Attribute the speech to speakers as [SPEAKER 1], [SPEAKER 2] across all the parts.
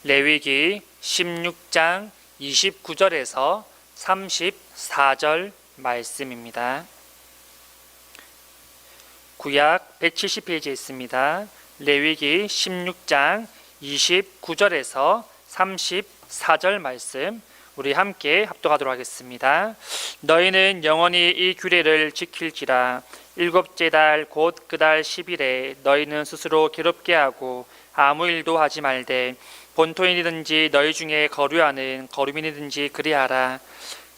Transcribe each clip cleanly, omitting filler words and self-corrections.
[SPEAKER 1] 레위기 16장 29절에서 34절 말씀입니다. 구약 170페이지에 있습니다. 레위기 16장 29절에서 34절 말씀 우리 함께 합독하도록 하겠습니다. 너희는 영원히 이 규례를 지킬지라. 일곱째 달 곧 그 달 10일에 너희는 스스로 괴롭게 하고 아무 일도 하지 말되 본토인이든지 너희 중에 거류하는 거류민이든지 그리하라.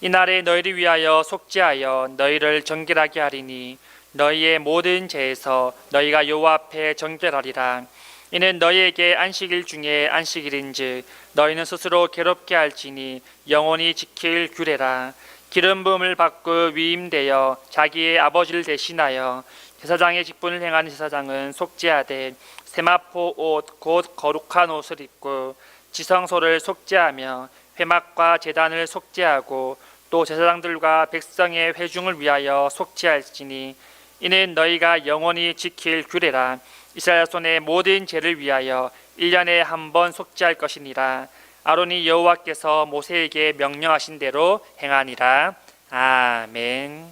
[SPEAKER 1] 이날에 너희를 위하여 속죄하여 너희를 정결하게 하리니 너희의 모든 죄에서 너희가 여호와 앞에 정결하리라. 이는 너희에게 안식일 중에 안식일인즉 너희는 스스로 괴롭게 할지니 영원히 지킬 규례라. 기름 부음을 받고 위임되어 자기의 아버지를 대신하여 제사장의 직분을 행하는 제사장은 속죄하되 세마포 옷 곧 거룩한 옷을 입고 지성소를 속죄하며 회막과 제단을 속죄하고 또 제사장들과 백성의 회중을 위하여 속죄할지니 이는 너희가 영원히 지킬 규례라. 이스라엘 손의 모든 죄를 위하여 1년에 한 번 속죄할 것이니라. 아론이 여호와께서 모세에게 명령하신 대로 행하니라. 아멘.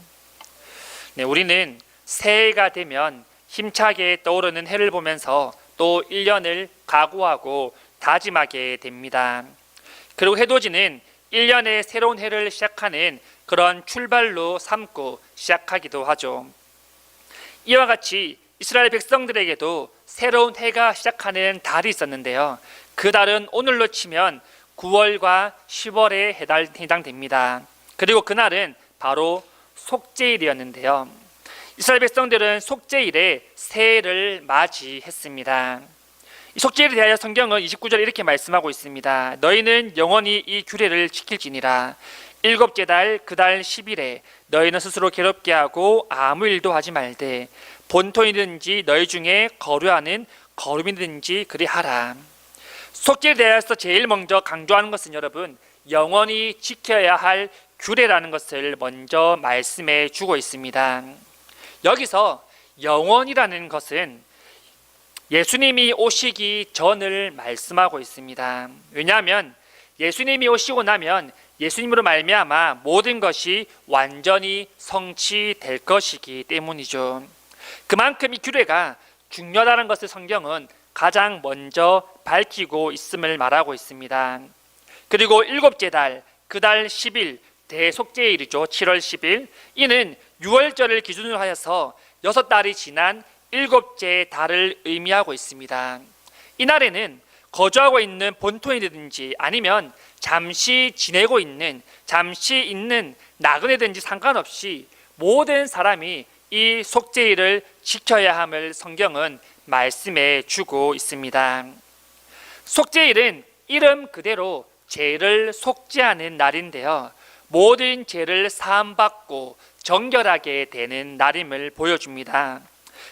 [SPEAKER 1] 우리는 새해가 되면 힘차게 떠오르는 해를 보면서 또 1년을 각오하고 다짐하게 됩니다. 그리고 해돋이는 1년의 새로운 해를 시작하는 그런 출발로 삼고 시작하기도 하죠. 이와 같이 이스라엘 백성들에게도 새로운 해가 시작하는 달이 있었는데요. 그 달은 오늘로 치면 9월과 10월에 해당됩니다. 그리고 그날은 바로 속죄일이었는데요. 이스라엘 백성들은 속죄일에 새해를 맞이했습니다. 이 속죄일에 대하여 성경은 29절에 이렇게 말씀하고 있습니다. 너희는 영원히 이 규례를 지킬지니라. 일곱째 달 그 달 10일에 너희는 스스로 괴롭게 하고 아무 일도 하지 말되 본토이든지 너희 중에 거류하는 거류민이든지 그리하라. 속죄에 대해서 제일 먼저 강조하는 것은 여러분 영원히 지켜야 할 규례라는 것을 먼저 말씀해 주고 있습니다. 여기서 영원이라는 것은 예수님이 오시기 전을 말씀하고 있습니다. 왜냐하면 예수님이 오시고 나면 예수님으로 말미암아 모든 것이 완전히 성취될 것이기 때문이죠. 그만큼 이 규례가 중요하다는 것을 성경은 가장 먼저 밝히고 있음을 말하고 있습니다. 그리고 일곱째 달, 그 달 10일 대속죄일이죠. 7월 10일 이는 6월절을 기준으로 하여서 6달이 지난 일곱째 달을 의미하고 있습니다. 이날에는 거주하고 있는 본토인이든지 아니면 잠시 지내고 있는 잠시 있는 나그네든지 상관없이 모든 사람이 이 속죄일을 지켜야 함을 성경은 말씀해 주고 있습니다. 속죄일은 이름 그대로 죄를 속죄하는 날인데요. 모든 죄를 사함받고 정결하게 되는 날임을 보여줍니다.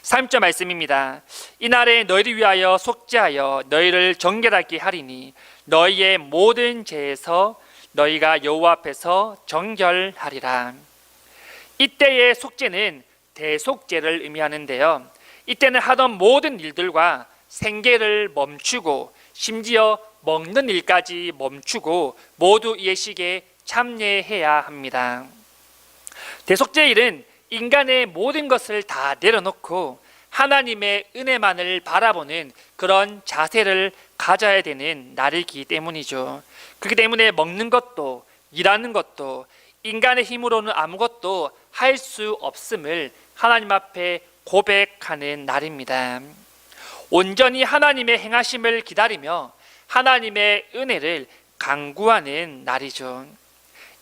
[SPEAKER 1] 3절 말씀입니다. 이날에 너희를 위하여 속죄하여 너희를 정결하게 하리니 너희의 모든 죄에서 너희가 여호와 앞에서 정결하리라. 이때의 속죄는 대속죄를 의미하는데요. 이때는 하던 모든 일들과 생계를 멈추고 심지어 먹는 일까지 멈추고 모두 예식에 참여해야 합니다. 대속죄일은 인간의 모든 것을 다 내려놓고 하나님의 은혜만을 바라보는 그런 자세를 가져야 되는 날이기 때문이죠. 그렇기 때문에 먹는 것도 일하는 것도 인간의 힘으로는 아무것도 할 수 없음을 하나님 앞에 고백하는 날입니다. 온전히 하나님의 행하심을 기다리며 하나님의 은혜를 간구하는 날이죠.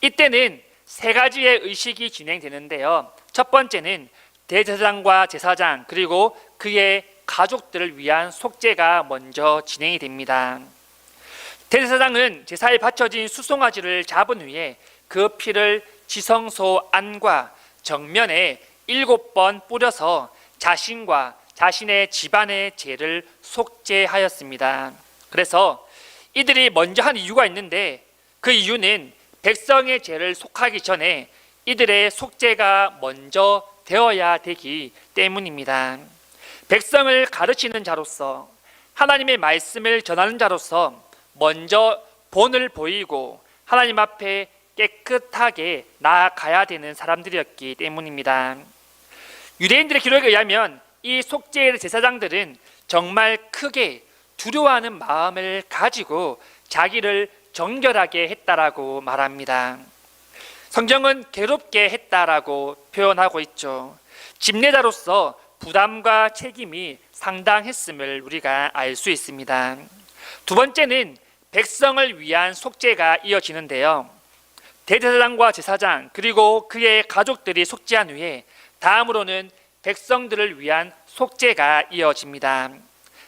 [SPEAKER 1] 이때는 세 가지의 의식이 진행되는데요. 첫 번째는 대제사장과 제사장 그리고 그의 가족들을 위한 속죄가 먼저 진행이 됩니다. 대제사장은 제사에 바쳐진 수송아지를 잡은 후에 그 피를 지성소 안과 정면에 7번 뿌려서 자신과 자신의 집안의 죄를 속죄하였습니다. 그래서 이들이 먼저 한 이유가 있는데 그 이유는 백성의 죄를 속하기 전에 이들의 속죄가 먼저 되어야 되기 때문입니다. 백성을 가르치는 자로서 하나님의 말씀을 전하는 자로서 먼저 본을 보이고 하나님 앞에 깨끗하게 나아가야 되는 사람들이었기 때문입니다. 유대인들의 기록에 의하면 이 속죄일 제사장들은 정말 크게 두려워하는 마음을 가지고 자기를 정결하게 했다라고 말합니다. 성경은 괴롭게 했다라고 표현하고 있죠. 집례자로서 부담과 책임이 상당했음을 우리가 알 수 있습니다. 두 번째는 백성을 위한 속죄가 이어지는데요. 대제사장과 제사장 그리고 그의 가족들이 속죄한 후에 다음으로는 백성들을 위한 속죄가 이어집니다.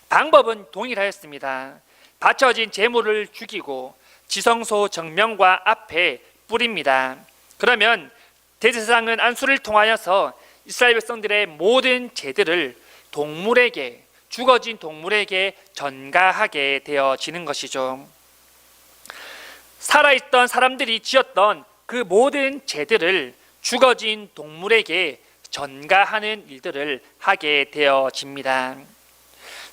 [SPEAKER 1] 방법은 동일하였습니다. 바쳐진 제물을 죽이고 지성소 정명과 앞에 뿌립니다. 그러면 대제사장은 안수를 통하여서 이스라엘 백성들의 모든 제들을 동물에게, 죽어진 동물에게 전가하게 되어지는 것이죠. 살아있던 사람들이 지었던 그 모든 제들을 죽어진 동물에게 전가하는 일들을 하게 되어집니다.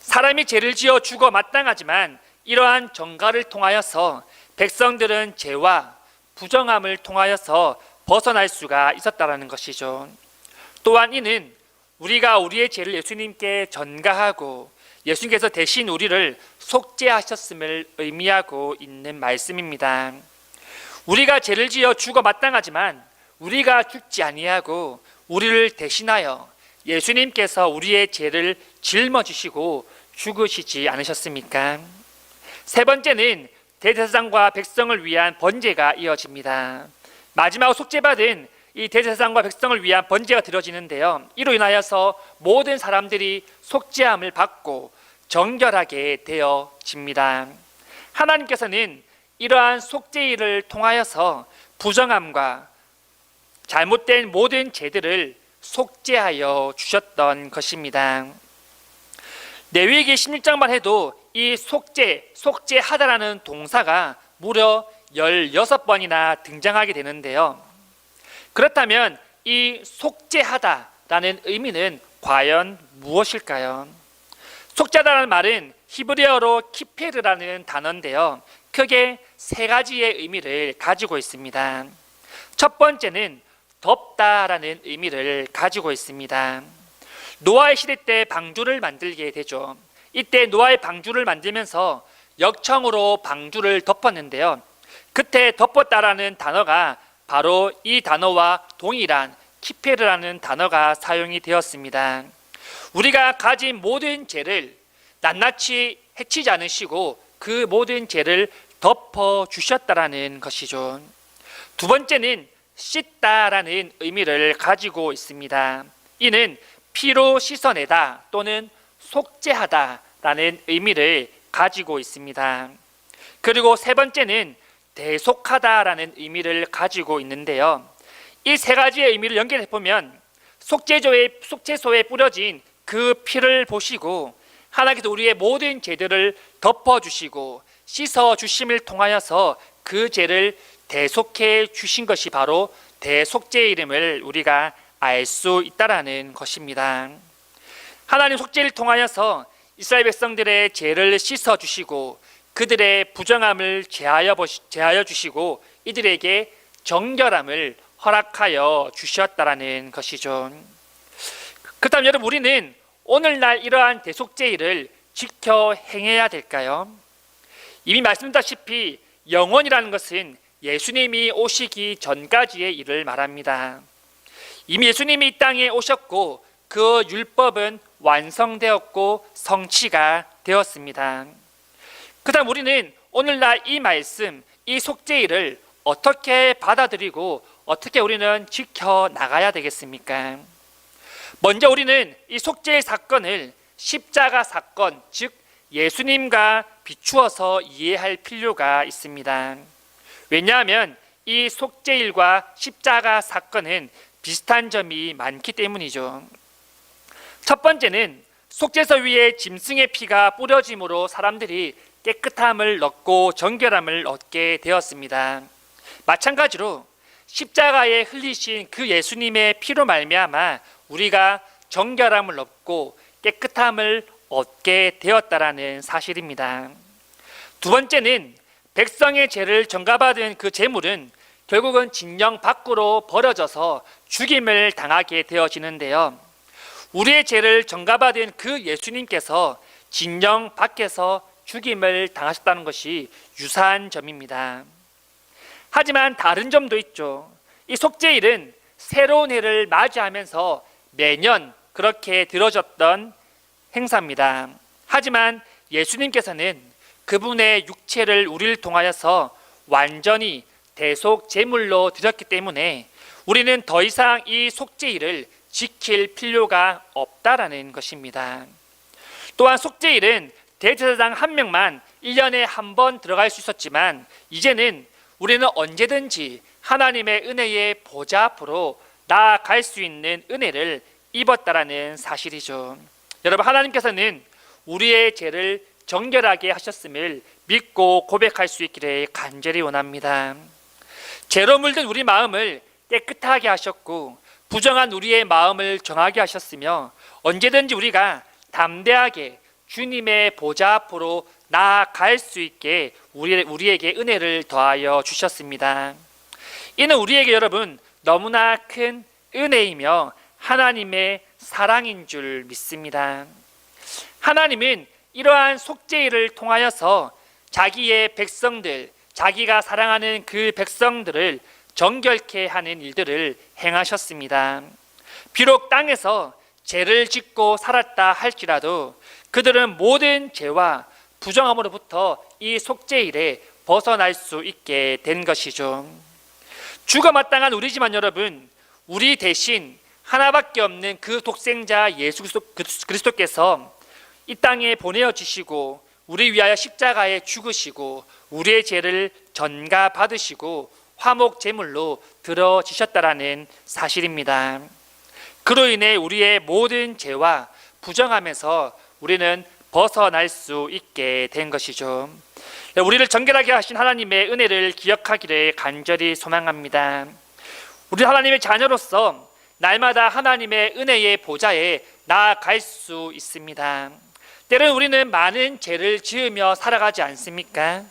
[SPEAKER 1] 사람이 죄를 지어 죽어 마땅하지만 이러한 전가를 통하여서 백성들은 죄와 부정함을 통하여서 벗어날 수가 있었다는 것이죠. 또한 이는 우리가 우리의 죄를 예수님께 전가하고 예수님께서 대신 우리를 속죄하셨음을 의미하고 있는 말씀입니다. 우리가 죄를 지어 죽어 마땅하지만 우리가 죽지 아니하고 우리를 대신하여 예수님께서 우리의 죄를 짊어지시고 죽으시지 않으셨습니까? 세 번째는 대제사장과 백성을 위한 번제가 이어집니다. 마지막으로 속죄받은 이 대제사장과 백성을 위한 번제가 드려지는데요. 이로 인하여서 모든 사람들이 속죄함을 받고 정결하게 되어집니다. 하나님께서는 이러한 속죄일을 통하여서 부정함과 잘못된 모든 죄들을 속죄하여 주셨던 것입니다. 레위기 16장만 해도 이 속죄하다라는 동사가 무려 16번이나 등장하게 되는데요. 그렇다면 이 속죄하다라는 의미는 과연 무엇일까요? 속죄하다라는 말은 히브리어로 키페르라는 단어인데요. 크게 세 가지의 의미를 가지고 있습니다. 첫 번째는 덮다라는 의미를 가지고 있습니다. 노아의 시대 때 방주를 만들게 되죠. 이때 노아의 방주를 만들면서 역청으로 방주를 덮었는데요. 그때 덮었다라는 단어가 바로 이 단어와 동일한 키페르라는 단어가 사용이 되었습니다. 우리가 가진 모든 죄를 낱낱이 해치지 않으시고 그 모든 죄를 덮어 주셨다라는 것이죠. 두 번째는 씻다라는 의미를 가지고 있습니다. 이는 피로 씻어내다 또는 속죄하다라는 의미를 가지고 있습니다. 그리고 세 번째는 대속하다라는 의미를 가지고 있는데요. 이 세 가지의 의미를 연결해 보면 속죄소에 뿌려진 그 피를 보시고 하나님께서 우리의 모든 죄들을 덮어주시고 씻어주심을 통하여서 그 죄를 대속해 주신 것이 바로 대속죄의 이름을 우리가 알 수 있다라는 것입니다. 하나님 속죄를 통하여서 이스라엘 백성들의 죄를 씻어주시고 그들의 부정함을 제하여 주시고 이들에게 정결함을 허락하여 주셨다라는 것이죠. 그렇다면 여러분, 우리는 오늘날 이러한 대속죄일을 지켜 행해야 될까요? 이미 말씀드렸다시피 영원이라는 것은 예수님이 오시기 전까지의 일을 말합니다. 이미 예수님이 이 땅에 오셨고 그 율법은 완성되었고 성취가 되었습니다. 그다음 우리는 오늘날 이 말씀, 이 속죄일을 어떻게 받아들이고 어떻게 우리는 지켜 나가야 되겠습니까? 먼저 우리는 이 속죄의 사건을 십자가 사건, 즉 예수님과 비추어서 이해할 필요가 있습니다. 왜냐하면 이 속죄일과 십자가 사건은 비슷한 점이 많기 때문이죠. 첫 번째는 속죄소 위에 짐승의 피가 뿌려짐으로 사람들이 깨끗함을 얻고 정결함을 얻게 되었습니다. 마찬가지로 십자가에 흘리신 그 예수님의 피로 말미암아 우리가 정결함을 얻고 깨끗함을 얻게 되었다라는 사실입니다. 두 번째는 백성의 죄를 전가받은 그 제물은 결국은 진영 밖으로 버려져서 죽임을 당하게 되어지는데요. 우리의 죄를 전가받은 그 예수님께서 진영 밖에서 죽임을 당하셨다는 것이 유사한 점입니다. 하지만 다른 점도 있죠. 이 속죄일은 새로운 해를 맞이하면서 매년 그렇게 들어졌던 행사입니다. 하지만 예수님께서는 그분의 육체를 우리를 통하여서 완전히 대속 제물로 드렸기 때문에 우리는 더 이상 이 속죄일을 지킬 필요가 없다라는 것입니다. 또한 속죄일은 대제사장 한 명만 1년에 한 번 들어갈 수 있었지만 이제는 우리는 언제든지 하나님의 은혜의 보좌 앞으로 나아갈 수 있는 은혜를 입었다라는 사실이죠. 여러분, 하나님께서는 우리의 죄를 정결하게 하셨음을 믿고 고백할 수 있기를 간절히 원합니다. 죄로 물든 우리 마음을 깨끗하게 하셨고 부정한 우리의 마음을 정하게 하셨으며 언제든지 우리가 담대하게 주님의 보좌 앞으로 나아갈 수 있게 우리에게 은혜를 더하여 주셨습니다. 이는 우리에게 여러분 너무나 큰 은혜이며 하나님의 사랑인 줄 믿습니다. 하나님은 이러한 속죄일을 통하여서 자기의 백성들, 자기가 사랑하는 그 백성들을 정결케 하는 일들을 행하셨습니다. 비록 땅에서 죄를 짓고 살았다 할지라도 그들은 모든 죄와 부정함으로부터 이 속죄일에 벗어날 수 있게 된 것이죠. 죽어 마땅한 우리지만 여러분, 우리 대신 하나밖에 없는 그 독생자 예수 그리스도께서 이 땅에 보내어 주시고 우리 위하여 십자가에 죽으시고 우리의 죄를 전가 받으시고 화목 제물로 들어지셨다라는 사실입니다. 그로 인해 우리의 모든 죄와 부정함에서 우리는 벗어날 수 있게 된 것이죠. 우리를 정결하게 하신 하나님의 은혜를 기억하기를 간절히 소망합니다. 우리 하나님의 자녀로서 날마다 하나님의 은혜의 보좌에 나아갈 수 있습니다. 때로는 우리는 많은 죄를 지으며 살아가지 않습니까?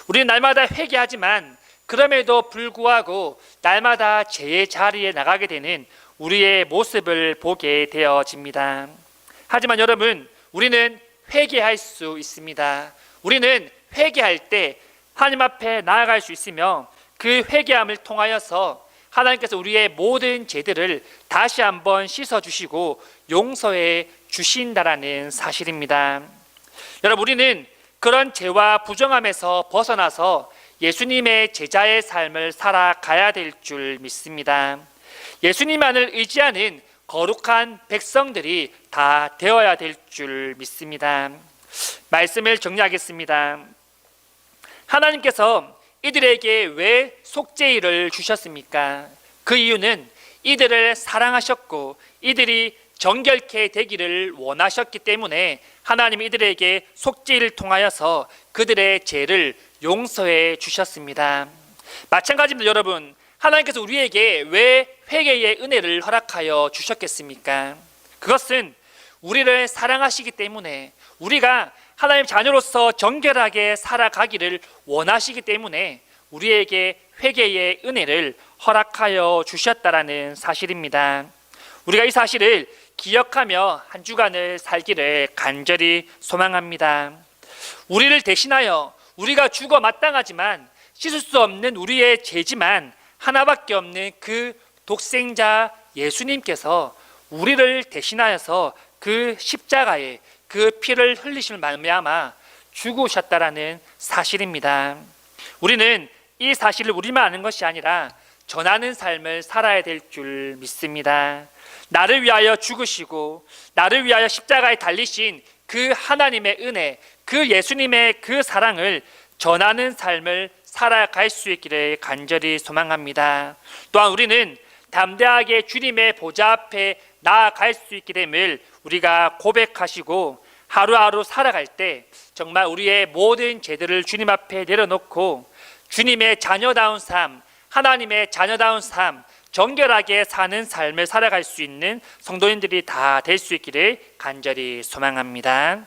[SPEAKER 1] 우리는 날마다 회개하지만 그럼에도 불구하고 날마다 죄의 자리에 나가게 되는 우리의 모습을 보게 되어집니다. 하지만 여러분, 우리는 회개할 수 있습니다. 우리는 회개할 때 하나님 앞에 나아갈 수 있으며 그 회개함을 통하여서 하나님께서 우리의 모든 죄들을 다시 한번 씻어주시고 용서해 주신다라는 사실입니다. 여러분, 우리는 그런 죄와 부정함에서 벗어나서 예수님의 제자의 삶을 살아가야 될 줄 믿습니다. 예수님만을 의지하는 거룩한 백성들이 다 되어야 될 줄 믿습니다. 말씀을 정리하겠습니다. 하나님께서 이들에게 왜 속죄일을 주셨습니까? 그 이유는 이들을 사랑하셨고 이들이 정결케 되기를 원하셨기 때문에 하나님이 이들에게 속죄일을 통하여서 그들의 죄를 용서해 주셨습니다. 마찬가지입니다. 여러분, 하나님께서 우리에게 왜 회개의 은혜를 허락하여 주셨겠습니까? 그것은 우리를 사랑하시기 때문에 우리가 하나님 자녀로서 정결하게 살아가기를 원하시기 때문에 우리에게 회개의 은혜를 허락하여 주셨다라는 사실입니다. 우리가 이 사실을 기억하며 한 주간을 살기를 간절히 소망합니다. 우리를 대신하여 우리가 죽어 마땅하지만 씻을 수 없는 우리의 죄지만 하나밖에 없는 그 독생자 예수님께서 우리를 대신하여서 그 십자가에 그 피를 흘리실 말미암아 죽으셨다라는 사실입니다. 우리는 이 사실을 우리만 아는 것이 아니라 전하는 삶을 살아야 될 줄 믿습니다. 나를 위하여 죽으시고 나를 위하여 십자가에 달리신 그 하나님의 은혜, 그 예수님의 그 사랑을 전하는 삶을 살아갈 수 있기를 간절히 소망합니다. 또한 우리는 담대하게 주님의 보좌 앞에 나아갈 수 있게 됨을 우리가 고백하시고 하루하루 살아갈 때 정말 우리의 모든 죄들을 주님 앞에 내려놓고 주님의 자녀다운 삶, 하나님의 자녀다운 삶, 정결하게 사는 삶을 살아갈 수 있는 성도님들이 다 될 수 있기를 간절히 소망합니다.